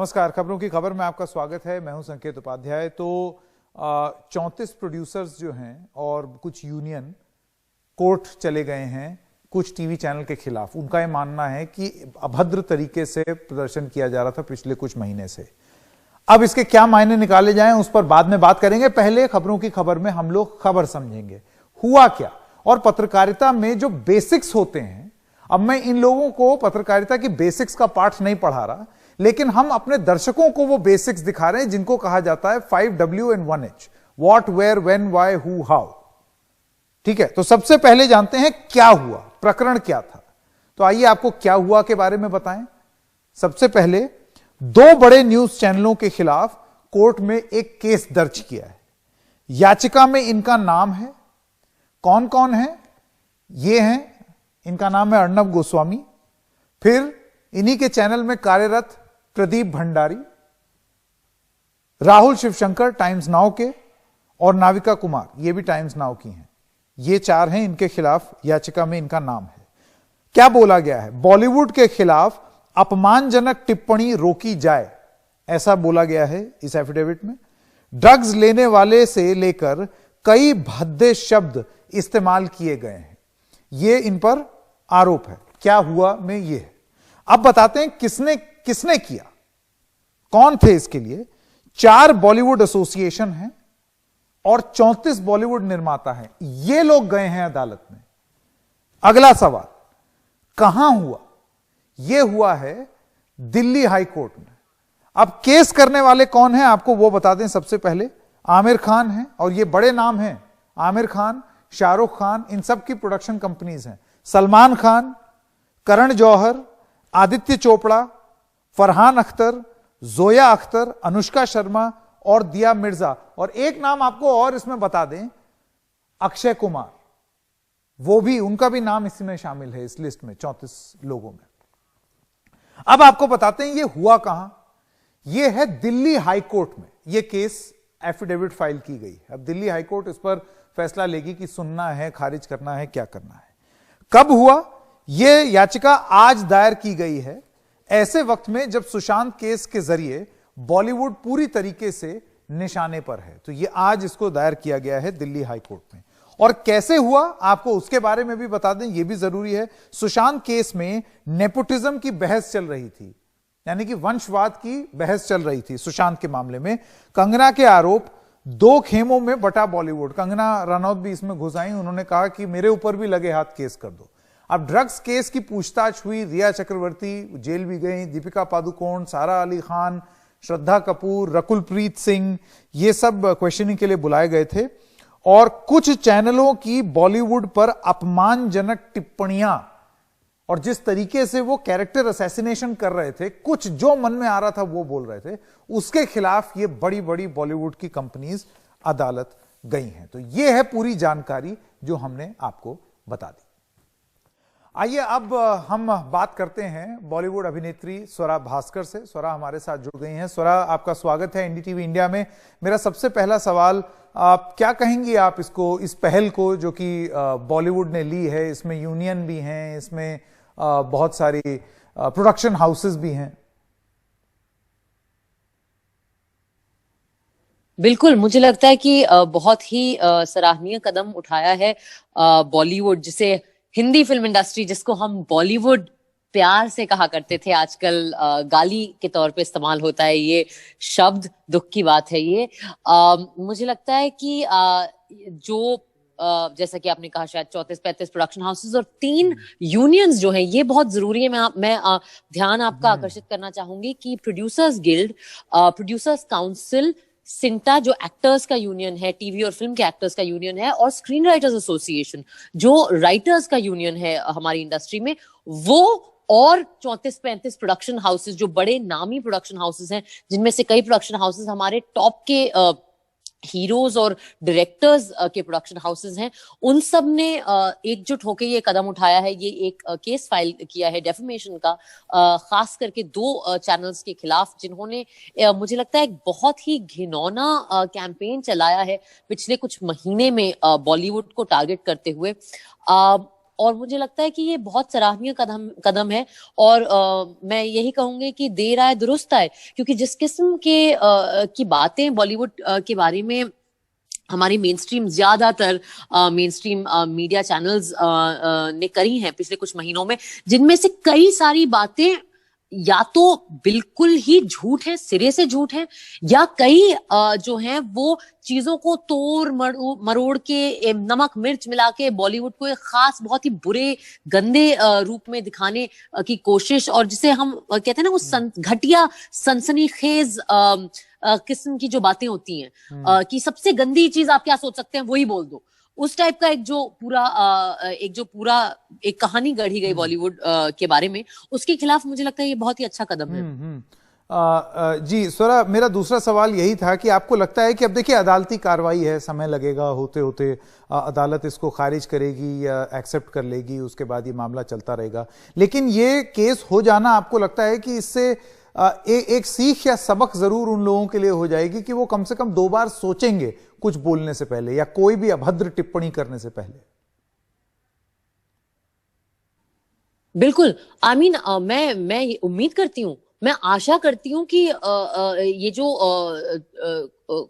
नमस्कार, खबरों की खबर में आपका स्वागत है। मैं हूं संकेत उपाध्याय। तो 34 प्रोड्यूसर्स जो हैं और कुछ यूनियन कोर्ट चले गए हैं कुछ टीवी चैनल के खिलाफ। उनका यह मानना है कि अभद्र तरीके से प्रदर्शन किया जा रहा था पिछले कुछ महीने से। अब इसके क्या मायने निकाले जाएं उस पर बाद में बात करेंगे। पहले खबरों की खबर में हम लोग खबर समझेंगे हुआ क्या और पत्रकारिता में जो बेसिक्स होते हैं। अब मैं इन लोगों को पत्रकारिता की बेसिक्स का पाठ नहीं पढ़ा रहा, लेकिन हम अपने दर्शकों को वो बेसिक्स दिखा रहे हैं जिनको कहा जाता है 5W and 1H, what, where, when, why, who, how. ठीक है, तो सबसे पहले जानते हैं क्या हुआ, प्रकरण क्या था। तो आइए आपको क्या हुआ के बारे में बताएं। सबसे पहले 2 बड़े न्यूज चैनलों के खिलाफ कोर्ट में एक केस दर्ज किया है। याचिका में इनका नाम है, कौन कौन है ये हैं, इनका नाम है अर्णब गोस्वामी, फिर इन्हीं के चैनल में कार्यरत प्रदीप भंडारी, राहुल शिवशंकर टाइम्स नाउ के, और नाविका कुमार, ये भी टाइम्स नाउ की हैं। ये 4 हैं, इनके खिलाफ याचिका में इनका नाम है। क्या बोला गया है? बॉलीवुड के खिलाफ अपमानजनक टिप्पणी रोकी जाए, ऐसा बोला गया है इस एफिडेविट में। ड्रग्स लेने वाले से लेकर कई भद्दे शब्द इस्तेमाल किए गए हैं, ये इन पर आरोप है। क्या हुआ में ये है। अब बताते हैं किसने किसने किया, कौन थे इसके लिए। 4 बॉलीवुड एसोसिएशन हैं और 34 बॉलीवुड निर्माता हैं। ये लोग गए हैं अदालत में। अगला सवाल, कहां हुआ? यह हुआ है दिल्ली हाई कोर्ट में। अब केस करने वाले कौन हैं आपको वो बता दें। सबसे पहले आमिर खान हैं, और ये बड़े नाम हैं। आमिर खान, शाहरुख खान, इन सब की प्रोडक्शन कंपनीज हैं। सलमान खान, करण जौहर, आदित्य चोपड़ा, फरहान अख्तर, जोया अख्तर, अनुष्का शर्मा और दिया मिर्जा। और एक नाम आपको और इसमें बता दें, अक्षय कुमार, वो भी, उनका भी नाम इसमें शामिल है इस लिस्ट में 34 लोगों में। अब आपको बताते हैं ये हुआ कहां। ये है दिल्ली हाई कोर्ट में। ये केस एफिडेविट फाइल की गई। अब दिल्ली हाई कोर्ट इस पर फैसला लेगी कि सुनना है, खारिज करना है, क्या करना है। कब हुआ? यह याचिका आज दायर की गई है, ऐसे वक्त में जब सुशांत केस के जरिए बॉलीवुड पूरी तरीके से निशाने पर है। तो यह आज इसको दायर किया गया है दिल्ली हाई कोर्ट में। और कैसे हुआ आपको उसके बारे में भी बता दें, यह भी जरूरी है। सुशांत केस में नेपोटिज्म की बहस चल रही थी, यानी कि वंशवाद की बहस चल रही थी। सुशांत के मामले में कंगना के आरोप, 2 खेमों में बटा बॉलीवुड। कंगना रनौत भी इसमें घुस आई। उन्होंने कहा कि मेरे ऊपर भी लगे हाथ केस कर दो। अब ड्रग्स केस की पूछताछ हुई, रिया चक्रवर्ती जेल भी गई, दीपिका पादुकोण, सारा अली खान, श्रद्धा कपूर, रकुलप्रीत सिंह, ये सब क्वेश्चनिंग के लिए बुलाए गए थे। और कुछ चैनलों की बॉलीवुड पर अपमानजनक टिप्पणियां और जिस तरीके से वो कैरेक्टर असैसिनेशन कर रहे थे, कुछ जो मन में आ रहा था वो बोल रहे थे, उसके खिलाफ ये बड़ी बड़ी बॉलीवुड की कंपनीज अदालत गई हैं। तो ये है पूरी जानकारी जो हमने आपको बता दी। आइए अब हम बात करते हैं बॉलीवुड अभिनेत्री स्वरा भास्कर से। स्वरा हमारे साथ जुड़ गई हैं। स्वरा, आपका स्वागत है एनडीटीवी इंडिया में। मेरा सबसे पहला सवाल, आप क्या कहेंगी आप इसको, इस पहल को जो कि बॉलीवुड ने ली है? इसमें यूनियन भी हैं, इसमें बहुत सारी प्रोडक्शन हाउसेस भी हैं। बिल्कुल, मुझे लगता है कि बहुत ही सराहनीय कदम उठाया है बॉलीवुड, जिसे हिंदी फिल्म इंडस्ट्री, जिसको हम बॉलीवुड प्यार से कहा करते थे, आजकल गाली के तौर पे इस्तेमाल होता है ये शब्द। दुख की बात है ये। मुझे लगता है कि जो जैसा कि आपने कहा, शायद 34-35 प्रोडक्शन हाउसेस और 3 यूनियंस जो हैं, ये बहुत जरूरी है। मैं ध्यान आपका आकर्षित करना चाहूंगी कि producers guild, producers council, CINTAA जो एक्टर्स का यूनियन है, टीवी और फिल्म के एक्टर्स का यूनियन है, और स्क्रीन राइटर्स एसोसिएशन जो राइटर्स का यूनियन है हमारी इंडस्ट्री में, वो और 34-35 प्रोडक्शन हाउसेस जो बड़े नामी प्रोडक्शन हाउसेस हैं, जिनमें से कई प्रोडक्शन हाउसेस हमारे टॉप के हीरोज और डायरेक्टर्स के प्रोडक्शन हाउसेस हैं, उन सब ने एकजुट होकर ये कदम उठाया है। ये एक केस फाइल किया है डेफेमेशन का, खास करके 2 चैनल्स के खिलाफ, जिन्होंने मुझे लगता है एक बहुत ही घिनौना कैंपेन चलाया है पिछले कुछ महीने में बॉलीवुड को टारगेट करते हुए। और मुझे लगता है कि ये बहुत सराहनीय कदम है। और मैं यही कहूंगी कि देर आए दुरुस्त आए, क्योंकि जिस किस्म के की बातें बॉलीवुड के बारे में हमारी ज्यादातर मेन स्ट्रीम मीडिया चैनल्स ने करी हैं पिछले कुछ महीनों में, जिनमें से कई सारी बातें या तो बिल्कुल ही झूठ है, सिरे से झूठ है, या कई जो हैं वो चीजों को तोड़ मरोड़ के नमक मिर्च मिला के बॉलीवुड को एक खास बहुत ही बुरे गंदे रूप में दिखाने की कोशिश, और जिसे हम कहते हैं ना वो घटिया सनसनीखेज किस्म की जो बातें होती हैं कि सबसे गंदी चीज आप क्या सोच सकते हैं वही बोल दो, उस टाइप का एक जो पूरा एक कहानी गढ़ी गई बॉलीवुड के बारे में, उसके खिलाफ मुझे लगता है ये बहुत ही अच्छा कदम है। जी स्वरा, मेरा दूसरा सवाल यही था कि आपको लगता है कि अब देखिए अदालती कार्रवाई है, समय लगेगा, होते होते अदालत इसको खारिज करेगी या एक्सेप्ट कर लेगी, उसके बाद ये मामला चलता रहेगा, लेकिन ये केस हो जाना आपको लगता है कि इससे एक सीख या सबक जरूर उन लोगों के लिए हो जाएगी कि वो कम से कम 2 बार सोचेंगे कुछ बोलने से पहले या कोई भी अभद्र टिप्पणी करने से पहले? बिल्कुल। मैं उम्मीद करती हूँ, मैं आशा करती हूँ कि ये जो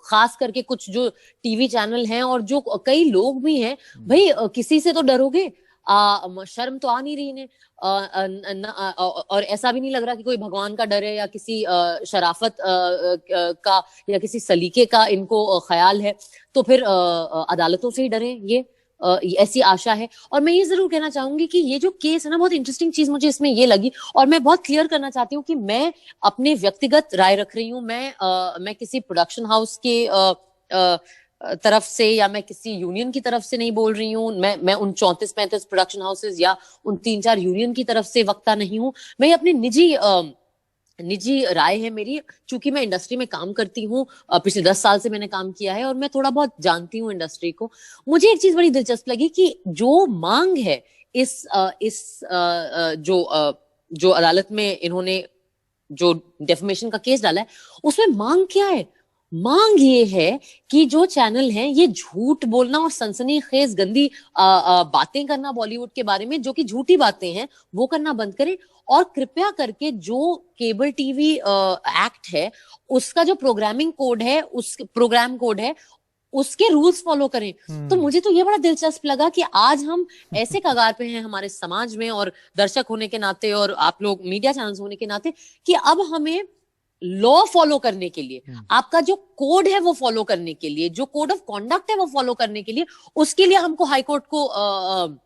खास करके कुछ जो टीवी चैनल हैं और जो कई लोग भी हैं, भाई किसी से तो डरोगे, शर्म तो आ नहीं रही इन्हें, और ऐसा भी नहीं लग रहा कि कोई भगवान का डर है या किसी शराफत का या किसी सलीके का इनको ख्याल है, तो फिर अदालतों से ही डरें, ये ऐसी आशा है। और मैं ये जरूर कहना चाहूंगी कि ये जो केस है ना, बहुत इंटरेस्टिंग चीज मुझे इसमें ये लगी, और मैं बहुत क्लियर करना चाहती हूँ कि मैं अपने व्यक्तिगत राय रख रही हूँ, मैं किसी प्रोडक्शन हाउस के तरफ से या मैं किसी यूनियन की तरफ से नहीं बोल रही हूँ, मैं उन 34-35 प्रोडक्शन हाउसेस या उन 3-4 यूनियन की तरफ से वक्ता नहीं हूँ, मैं अपनी निजी राय है मेरी, चूंकि मैं इंडस्ट्री में काम करती हूँ, पिछले 10 साल से मैंने काम किया है और मैं थोड़ा बहुत जानती हूँ इंडस्ट्री को। मुझे एक चीज बड़ी दिलचस्प लगी कि जो मांग है जो अदालत में इन्होंने जो डेफमेशन का केस डाला है, उसमें मांग क्या है? मांग ये है कि जो चैनल हैं ये झूठ बोलना और सनसनीखेज गंदी बातें करना बॉलीवुड के बारे में, जो कि झूठी बातें हैं, वो करना बंद करें, और कृपया करके जो केबल टीवी एक्ट है उसका जो प्रोग्राम कोड है उसके रूल्स फॉलो करें। तो मुझे तो ये बड़ा दिलचस्प लगा कि आज हम ऐसे कगार पे हैं हमारे समाज में, और दर्शक होने के नाते और आप लोग मीडिया चैनल्स होने के नाते, कि अब हमें लॉ फॉलो करने के लिए, आपका जो कोड है वो फॉलो करने के लिए, जो कोड ऑफ कॉन्डक्ट है वो फॉलो करने के लिए, उसके लिए हमको हाईकोर्ट को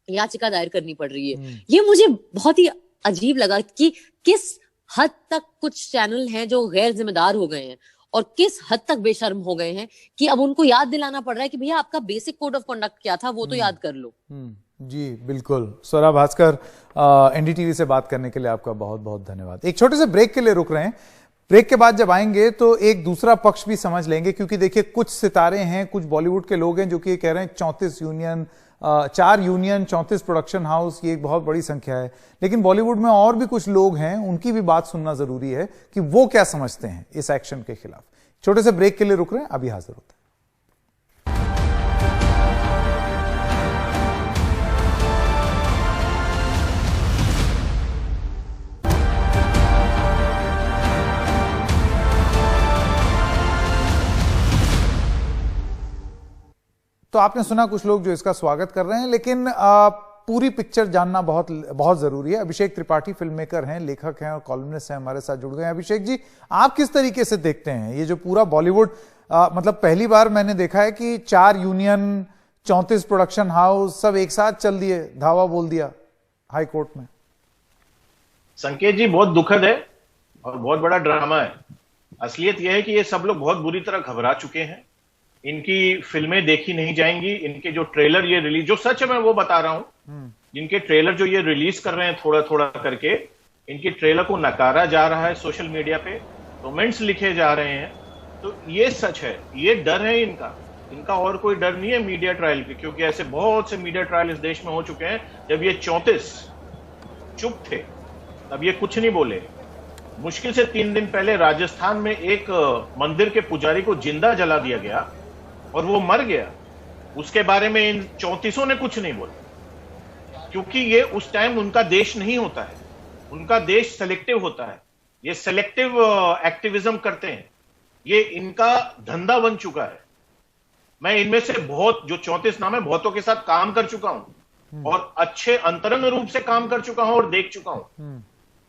याचिका दायर करनी पड़ रही है। ये मुझे बहुत ही अजीब लगा कि किस हद तक कुछ चैनल हैं जो गैर जिम्मेदार हो गए हैं और किस हद तक बेशर्म हो गए हैं कि अब उनको याद दिलाना पड़ रहा है कि भैया आपका बेसिक कोड ऑफ कॉन्डक्ट क्या था वो तो याद कर लो। जी बिल्कुल। स्वरा भास्कर, एनडीटीवी से बात करने के लिए आपका बहुत बहुत धन्यवाद। एक छोटे से ब्रेक के लिए रुक रहे हैं, ब्रेक के बाद जब आएंगे तो एक दूसरा पक्ष भी समझ लेंगे, क्योंकि देखिए कुछ सितारे हैं, कुछ बॉलीवुड के लोग हैं जो कि कह रहे हैं 34 यूनियन, 4 यूनियन, 34 प्रोडक्शन हाउस, ये एक बहुत बड़ी संख्या है, लेकिन बॉलीवुड में और भी कुछ लोग हैं, उनकी भी बात सुनना जरूरी है कि वो क्या समझते हैं इस एक्शन के खिलाफ। छोटे से ब्रेक के लिए रुक रहे हैं, अभी हाजिर होते हैं। तो आपने सुना कुछ लोग जो इसका स्वागत कर रहे हैं, लेकिन पूरी पिक्चर जानना बहुत बहुत जरूरी है। अभिषेक त्रिपाठी फिल्म मेकर हैं, लेखक हैं और कॉलमनिस्ट हैं, हमारे साथ जुड़ गए हैं। अभिषेक जी, आप किस तरीके से देखते हैं ये जो पूरा बॉलीवुड, मतलब पहली बार मैंने देखा है कि 4 यूनियन, 34 प्रोडक्शन हाउस सब एक साथ चल दिए, धावा बोल दिया हाई कोर्ट में। संकेत जी, बहुत दुखद है और बहुत बड़ा ड्रामा है। असलियत यह है कि ये सब लोग बहुत बुरी तरह घबरा चुके हैं, इनकी फिल्में देखी नहीं जाएंगी, इनके जो ट्रेलर ये रिलीज, जो सच है मैं वो बता रहा हूं, जिनके ट्रेलर जो ये रिलीज कर रहे हैं थोड़ा थोड़ा करके, इनके ट्रेलर को नकारा जा रहा है सोशल मीडिया पे, कमेंट्स लिखे जा रहे हैं। तो ये सच है, ये डर है इनका और कोई डर नहीं है मीडिया ट्रायल पे, क्योंकि ऐसे बहुत से मीडिया ट्रायल इस देश में हो चुके हैं। जब ये 34 चुप थे तब ये कुछ नहीं बोले। मुश्किल से 3 दिन पहले राजस्थान में एक मंदिर के पुजारी को जिंदा जला दिया गया और वो मर गया, उसके बारे में इन 34 ने कुछ नहीं बोला। क्योंकि ये उस टाइम उनका देश नहीं होता है, उनका देश सेलेक्टिव होता है। ये सेलेक्टिव एक्टिविज्म करते हैं, ये इनका धंधा बन चुका है। मैं इनमें से बहुत, जो 34 नाम है, बहुतों के साथ काम कर चुका हूं और अच्छे अंतरंग रूप से काम कर चुका हूं और देख चुका हूं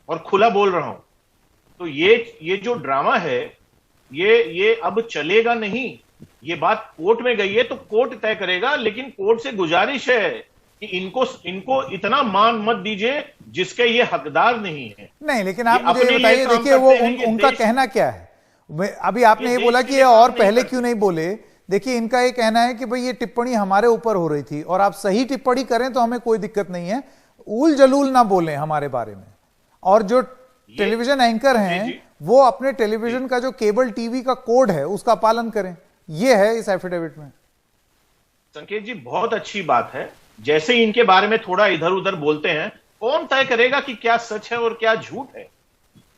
और खुला बोल रहा हूं। तो ये जो ड्रामा है, ये अब चलेगा नहीं। ये बात कोर्ट में गई है तो कोर्ट तय करेगा, लेकिन कोर्ट से गुजारिश है कि इनको इतना मान मत दीजिए जिसके ये हकदार नहीं है। नहीं, लेकिन आप मुझे बताइए, देखिए वो उनका कहना क्या है। अभी आपने ये बोला कि ये और पहले क्यों नहीं बोले। देखिए इनका ये कहना है कि भाई ये टिप्पणी हमारे ऊपर हो रही थी और आप सही टिप्पणी करें तो हमें कोई दिक्कत नहीं है, उल जलूल ना बोलें हमारे बारे में। और जो टेलीविजन एंकर हैं वो अपने टेलीविजन का जो केबल टीवी का कोड है उसका पालन करें, ये है इस एफिडेविट में। संकेत जी, बहुत अच्छी बात है। जैसे ही इनके बारे में थोड़ा इधर उधर बोलते हैं, कौन तय करेगा कि क्या सच है और क्या झूठ है।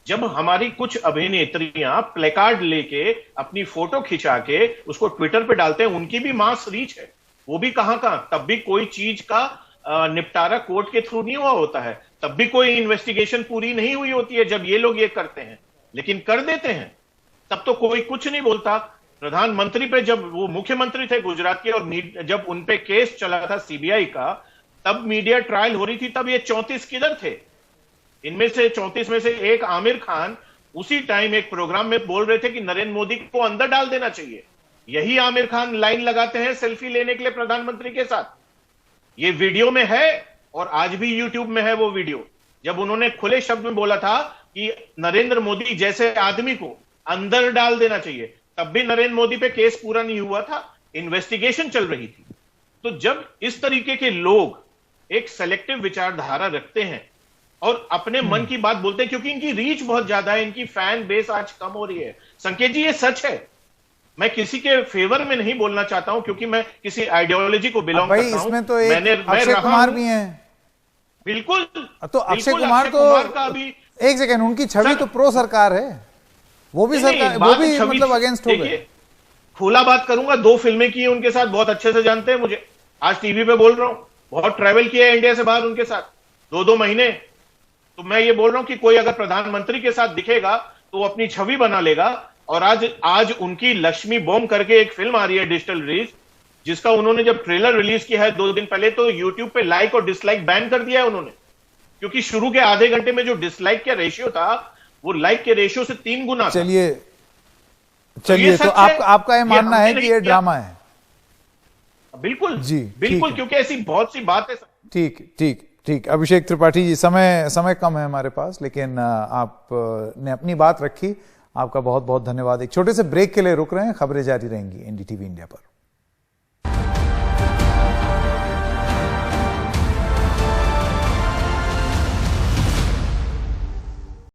जब हमारी कुछ अभिनेत्रियां प्लेकार्ड लेके अपनी फोटो खिंचा के उसको ट्विटर पे डालते हैं, उनकी भी मास रीच है, वो भी कहां कहां। तब भी कोई चीज का निपटारा कोर्ट के थ्रू नहीं हुआ होता है, तब भी कोई इन्वेस्टिगेशन पूरी नहीं हुई होती है जब ये लोग ये करते हैं, लेकिन कर देते हैं तब तो कोई कुछ नहीं बोलता। प्रधानमंत्री पे जब वो मुख्यमंत्री थे गुजरात के और जब उनपे केस चला था सीबीआई का, तब मीडिया ट्रायल हो रही थी, तब ये 34 किधर थे। इनमें से 34 में से एक आमिर खान उसी टाइम एक प्रोग्राम में बोल रहे थे कि नरेंद्र मोदी को अंदर डाल देना चाहिए। यही आमिर खान लाइन लगाते हैं सेल्फी लेने के लिए प्रधानमंत्री के साथ। ये वीडियो में है और आज भी यूट्यूब में है वो वीडियो, जब उन्होंने खुले शब्द में बोला था कि नरेंद्र मोदी जैसे आदमी को अंदर डाल देना चाहिए। तब भी नरेंद्र मोदी पे केस पूरा नहीं हुआ था, इन्वेस्टिगेशन चल रही थी। तो जब इस तरीके के लोग एक सेलेक्टिव विचारधारा रखते हैं और अपने मन की बात बोलते हैं, क्योंकि इनकी रीच बहुत ज्यादा है, इनकी फैन बेस आज कम हो रही है। संकेत जी, ये सच है। मैं किसी के फेवर में नहीं बोलना चाहता हूं, क्योंकि मैं किसी आइडियोलॉजी को बिलोंग करता हूं। इसमें तो अक्षय कुमार भी हैं। बिल्कुल, तो अक्षय कुमार तो भी एक सेकंड, उनकी छवि तो प्रो सरकार है, वो भी सरकार, वो भी मतलब अगेंस्ट हो गए। खुला बात करूंगा, 2 फिल्में की हैं उनके साथ, बहुत अच्छे से जानते हैं मुझे। आज टीवी पे बोल रहा हूं, बहुत ट्रैवल किया है इंडिया से बाहर उनके साथ 2-2 महीने। तो मैं ये बोल रहा हूं कि कोई अगर प्रधानमंत्री के साथ दिखेगा तो वो अपनी छवि बना लेगा। और आज उनकी लक्ष्मी बॉम्ब करके एक फिल्म आ रही है डिजिटल रिलीज, जिसका उन्होंने जब ट्रेलर रिलीज किया है 2 दिन पहले, तो यूट्यूब पे लाइक और डिसलाइक बैन कर दिया है उन्होंने, क्योंकि शुरू के आधे घंटे में जो डिसलाइक का रेशियो था वो लाइक के रेशियो से 3 गुना। चलिए तो आपका ये मानना है कि ये ड्रामा है? बिल्कुल जी, बिल्कुल, क्योंकि ऐसी बहुत सी बात है। ठीक। अभिषेक त्रिपाठी जी, समय कम है हमारे पास, लेकिन आपने अपनी बात रखी, आपका बहुत बहुत धन्यवाद। एक छोटे से ब्रेक के लिए रुक रहे हैं, खबरें जारी रहेंगी एनडीटीवी इंडिया पर।